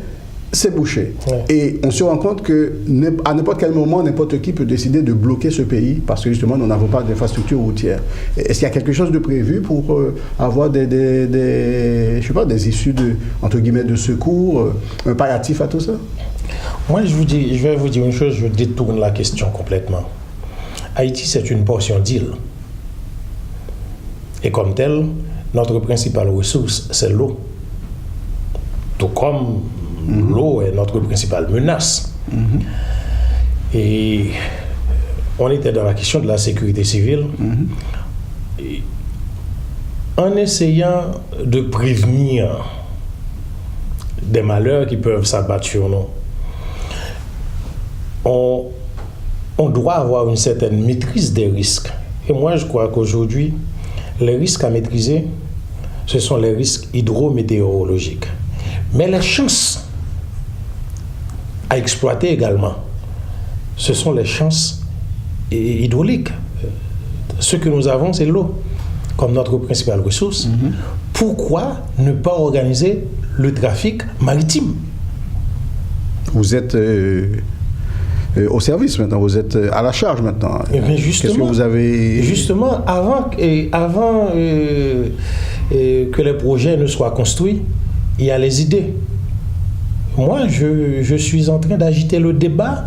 c'est bouché. Et on se rend compte qu'à n'importe quel moment, n'importe qui peut décider de bloquer ce pays parce que justement, nous n'avons pas d'infrastructure routière. Est-ce qu'il y a quelque chose de prévu pour avoir je sais pas, des issues entre guillemets, de secours, un palliatif à tout ça? Moi, je vais vous dire une chose, je détourne la question complètement. Haïti, c'est une portion d'île. Et comme telle, notre principale ressource, c'est l'eau. Tout comme l'eau est notre principale menace. Et on était dans la question de la sécurité civile. Et en essayant de prévenir des malheurs qui peuvent s'abattre sur nous, on doit avoir une certaine maîtrise des risques. Et moi, je crois qu'aujourd'hui, les risques à maîtriser, ce sont les risques hydrométéorologiques. Mais les chances à exploiter également, ce sont les chances hydrauliques. Ce que nous avons, c'est l'eau, comme notre principale ressource. Pourquoi ne pas organiser le trafic maritime? Vous êtes au service maintenant, vous êtes à la charge maintenant. Qu'est-ce que vous avez... Justement, avant que les projets ne soient construits, il y a les idées. Moi, je suis en train d'agiter le débat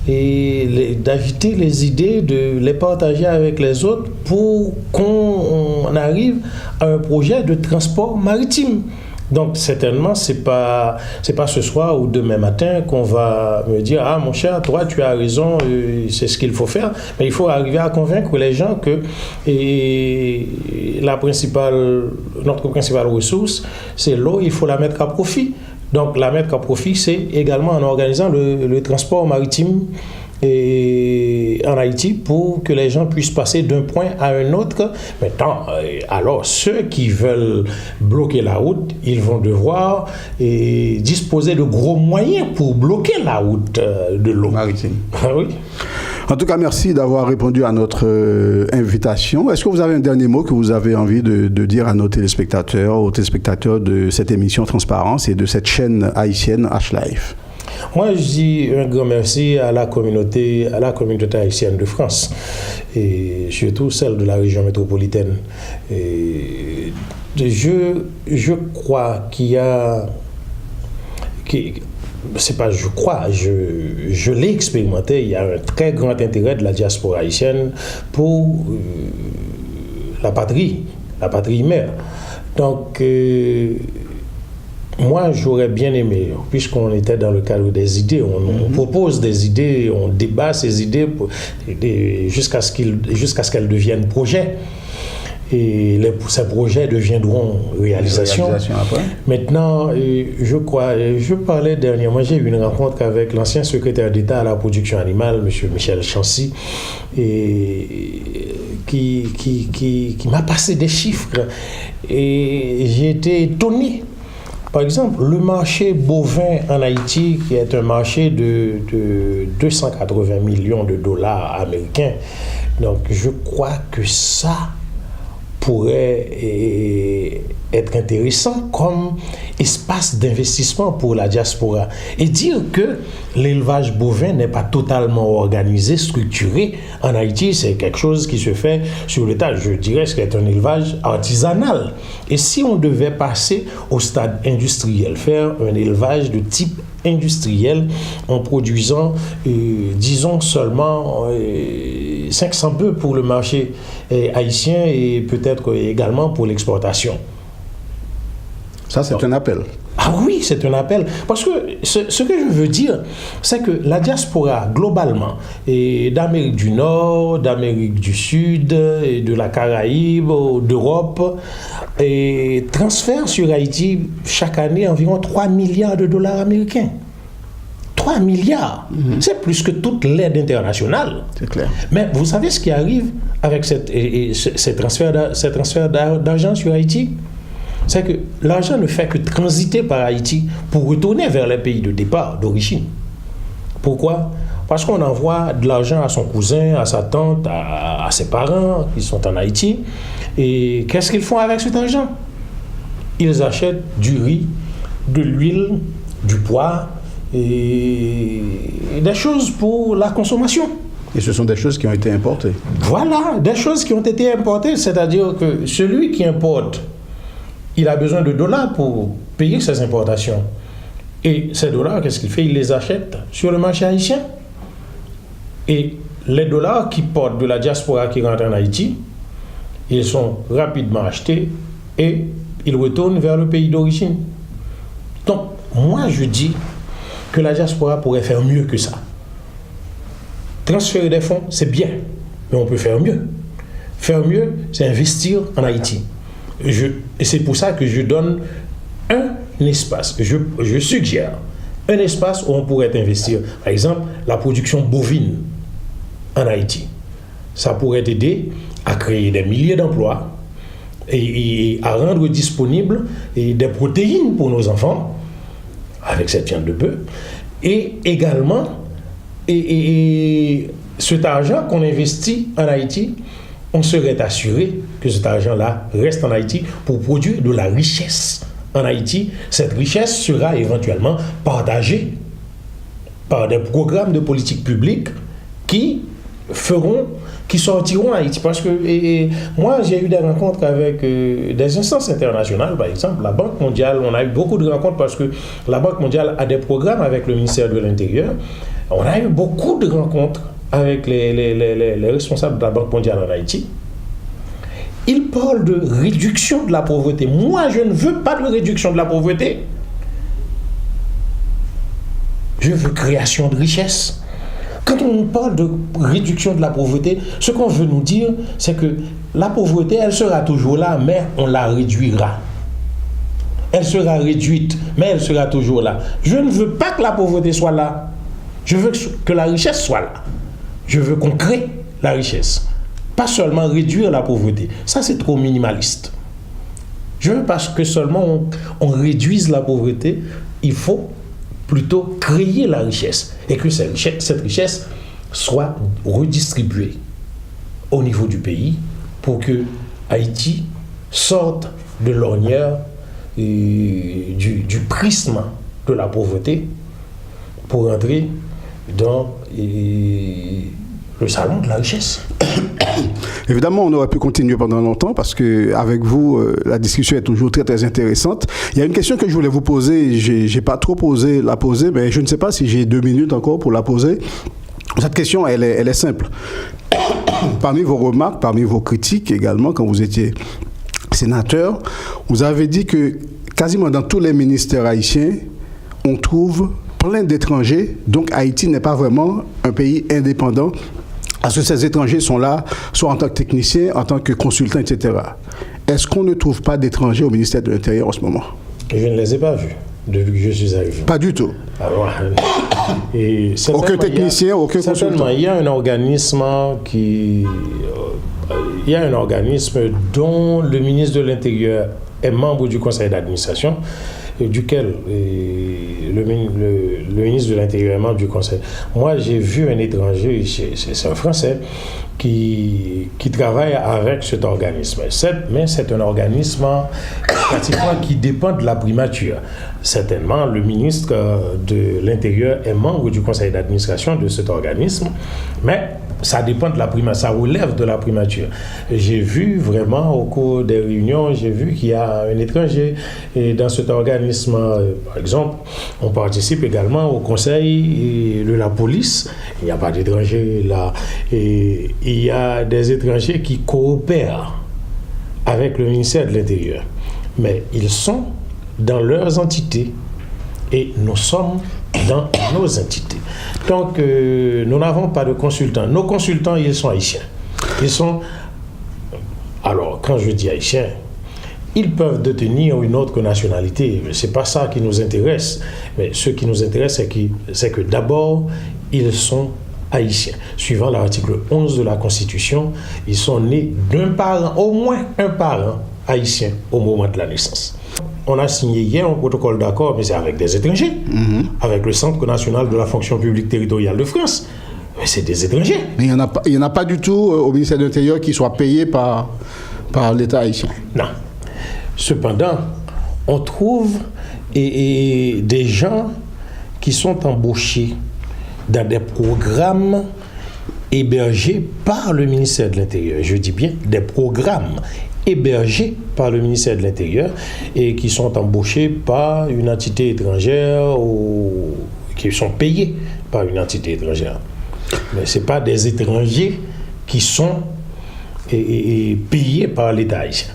et d'agiter les idées, de les partager avec les autres pour qu'on arrive à un projet de transport maritime. Donc, certainement, c'est pas ce soir ou demain matin qu'on va me dire « Ah, mon cher, toi, tu as raison, c'est ce qu'il faut faire. » Mais il faut arriver à convaincre les gens que notre principale ressource, c'est l'eau, il faut la mettre à profit. Donc, la mettre à profit, c'est également en organisant le transport maritime en Haïti pour que les gens puissent passer d'un point à un autre. Maintenant, alors ceux qui veulent bloquer la route, ils vont devoir disposer de gros moyens pour bloquer la route de l'eau maritime. Oui. En tout cas, merci d'avoir répondu à notre invitation. Est-ce que vous avez un dernier mot que vous avez envie de dire à nos téléspectateurs, aux téléspectateurs de cette émission Transparence et de cette chaîne haïtienne H-Live? Moi, je dis un grand merci à la communauté haïtienne de France et surtout celle de la région métropolitaine. Et je crois qu'il y a... c'est pas je crois, je l'ai expérimenté, il y a un très grand intérêt de la diaspora haïtienne pour la patrie mère. Donc, moi, j'aurais bien aimé, puisqu'on était dans le cadre des idées, on propose des idées, on débat ces idées jusqu'à ce qu'elles deviennent projets. Et ces projets deviendront réalisation après. Maintenant, je parlais dernièrement, j'ai eu une rencontre avec l'ancien secrétaire d'État à la production animale, M. Michel Chancy, qui m'a passé des chiffres et j'ai été étonné. Par exemple, le marché bovin en Haïti, qui est un marché de 280 millions de dollars américains, donc je crois que ça pourrait être intéressant comme espace d'investissement pour la diaspora. Et dire que l'élevage bovin n'est pas totalement organisé, structuré en Haïti, c'est quelque chose qui se fait sur le tas. Je dirais que c'est un élevage artisanal. Et si on devait passer au stade industriel, faire un élevage de type industriel en produisant, disons seulement 500 bœufs pour le marché haïtien et peut-être également pour l'exportation. Ça, c'est un appel. Ah oui, c'est un appel. Parce que ce que je veux dire, c'est que la diaspora, globalement, d'Amérique du Nord, d'Amérique du Sud, et de la Caraïbe, d'Europe, transfère sur Haïti chaque année environ 3 milliards de dollars américains. 3 milliards, c'est plus que toute l'aide internationale. C'est clair. Mais vous savez ce qui arrive avec ces transferts d'argent sur Haïti? c'est que l'argent ne fait que transiter par Haïti pour retourner vers les pays de départ, d'origine. Pourquoi ? Parce qu'on envoie de l'argent à son cousin, à sa tante, à ses parents qui sont en Haïti. Et qu'est-ce qu'ils font avec cet argent ? Ils achètent du riz, de l'huile, du pois et des choses pour la consommation. Et ce sont des choses qui ont été importées. Voilà, des choses qui ont été importées. C'est-à-dire que celui qui importe, il a besoin de dollars pour payer ses importations. Et ces dollars, qu'est-ce qu'il fait ? Il les achète sur le marché haïtien. Et les dollars qui portent de la diaspora qui rentrent en Haïti, ils sont rapidement achetés et ils retournent vers le pays d'origine. Donc, moi, je dis que la diaspora pourrait faire mieux que ça. Transférer des fonds, c'est bien, mais on peut faire mieux. Faire mieux, c'est investir en Haïti. Et c'est pour ça que je donne un espace, je suggère un espace où on pourrait investir. Par exemple, la production bovine en Haïti. Ça pourrait aider à créer des milliers d'emplois et à rendre disponibles des protéines pour nos enfants avec cette viande de bœuf. Et également, et cet argent qu'on investit en Haïti, on serait assuré que cet argent-là reste en Haïti pour produire de la richesse en Haïti. Cette richesse sera éventuellement partagée par des programmes de politique publique qui sortiront en Haïti. Parce que moi, j'ai eu des rencontres avec des instances internationales, par exemple, la Banque mondiale. On a eu beaucoup de rencontres parce que la Banque mondiale a des programmes avec le ministère de l'Intérieur. On a eu beaucoup de rencontres avec les responsables de la Banque mondiale en Haïti. Ils parlent de réduction de la pauvreté. Moi, je ne veux pas de réduction de la pauvreté. Je veux création de richesse. Quand on parle de réduction de la pauvreté, ce qu'on veut nous dire, c'est que la pauvreté, elle sera toujours là, mais on la réduira. Elle sera réduite, mais elle sera toujours là. Je ne veux pas que la pauvreté soit là. Je veux que la richesse soit là. Je veux qu'on crée la richesse. Pas seulement réduire la pauvreté. Ça, c'est trop minimaliste. Je veux pas que seulement on réduise la pauvreté. Il faut plutôt créer la richesse. Et que cette richesse soit redistribuée au niveau du pays pour que Haïti sorte de l'ornière du prisme de la pauvreté pour entrer dans le salon de la richesse. Évidemment, on aurait pu continuer pendant longtemps parce que avec vous, la discussion est toujours très très intéressante. Il y a une question que je voulais vous poser. J'ai pas trop osé la poser, mais je ne sais pas si j'ai 2 minutes encore pour la poser. Cette question, elle est simple. Parmi vos remarques, parmi vos critiques également, quand vous étiez sénateur, vous avez dit que quasiment dans tous les ministères haïtiens, on trouve plein d'étrangers. Donc Haïti n'est pas vraiment un pays indépendant. Parce que ces étrangers sont là, soit en tant que techniciens, en tant que consultants, etc. Est-ce qu'on ne trouve pas d'étrangers au ministère de l'Intérieur en ce moment ? Je ne les ai pas vus depuis que je suis arrivé. Pas du tout. Alors, aucun technicien, aucun consultant. Il y a un organisme dont le ministre de l'Intérieur est membre du conseil d'administration, duquel le ministre de l'Intérieur est membre du conseil. Moi, j'ai vu un étranger, c'est un Français, qui travaille avec cet organisme. Mais c'est un organisme pratiquement qui dépend de la primature. Certainement, le ministre de l'Intérieur est membre du conseil d'administration de cet organisme, mais ça dépend de la primature, ça relève de la primature. J'ai vu vraiment au cours des réunions, j'ai vu qu'il y a un étranger dans cet organisme. Par exemple, on participe également au conseil de la police. Il n'y a pas d'étrangers là. Et il y a des étrangers qui coopèrent avec le ministère de l'Intérieur. Mais ils sont dans leurs entités et nous sommes dans nos entités. Donc, nous n'avons pas de consultants. Nos consultants, ils sont haïtiens. Alors, quand je dis haïtiens, ils peuvent détenir une autre nationalité. Ce n'est pas ça qui nous intéresse. Mais ce qui nous intéresse, c'est que d'abord, ils sont haïtiens. Suivant l'article 11 de la Constitution, ils sont nés d'un parent, au moins un parent, haïtiens au moment de la naissance. On a signé hier un protocole d'accord, mais c'est avec des étrangers, avec le Centre national de la fonction publique territoriale de France. Mais c'est des étrangers. Mais il n'y en a pas du tout au ministère de l'Intérieur qui soit payé par l'État haïtien. Non. Cependant, on trouve des gens qui sont embauchés dans des programmes hébergés par le ministère de l'Intérieur. Je dis bien des programmes hébergés par le ministère de l'Intérieur et qui sont embauchés par une entité étrangère ou qui sont payés par une entité étrangère. Mais ce n'est pas des étrangers qui sont payés par l'État haïtien.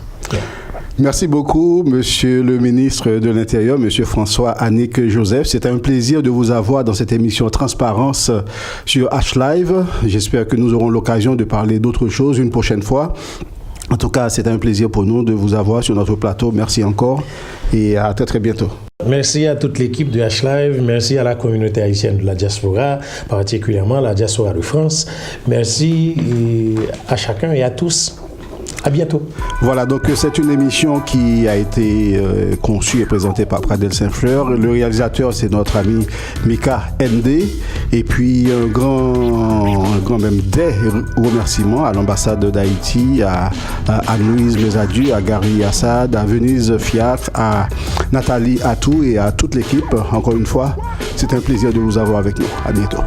Merci beaucoup, Monsieur le ministre de l'Intérieur, Monsieur François Annick Joseph. C'est un plaisir de vous avoir dans cette émission Transparence sur H-Live. J'espère que nous aurons l'occasion de parler d'autres choses une prochaine fois. En tout cas, c'est un plaisir pour nous de vous avoir sur notre plateau. Merci encore et à très très bientôt. Merci à toute l'équipe de H-Live, merci à la communauté haïtienne de la diaspora, particulièrement la diaspora de France. Merci à chacun et à tous. À bientôt. Voilà, donc c'est une émission qui a été conçue et présentée par Pradel Saint-Fleur. Le réalisateur, c'est notre ami Mika ND. Et puis un grand même des remerciements à l'ambassade d'Haïti, à Louise Mesadu, à Gary Assad, à Venise Fiat, à Nathalie Atou et à toute l'équipe. Encore une fois, c'est un plaisir de vous avoir avec nous. À bientôt.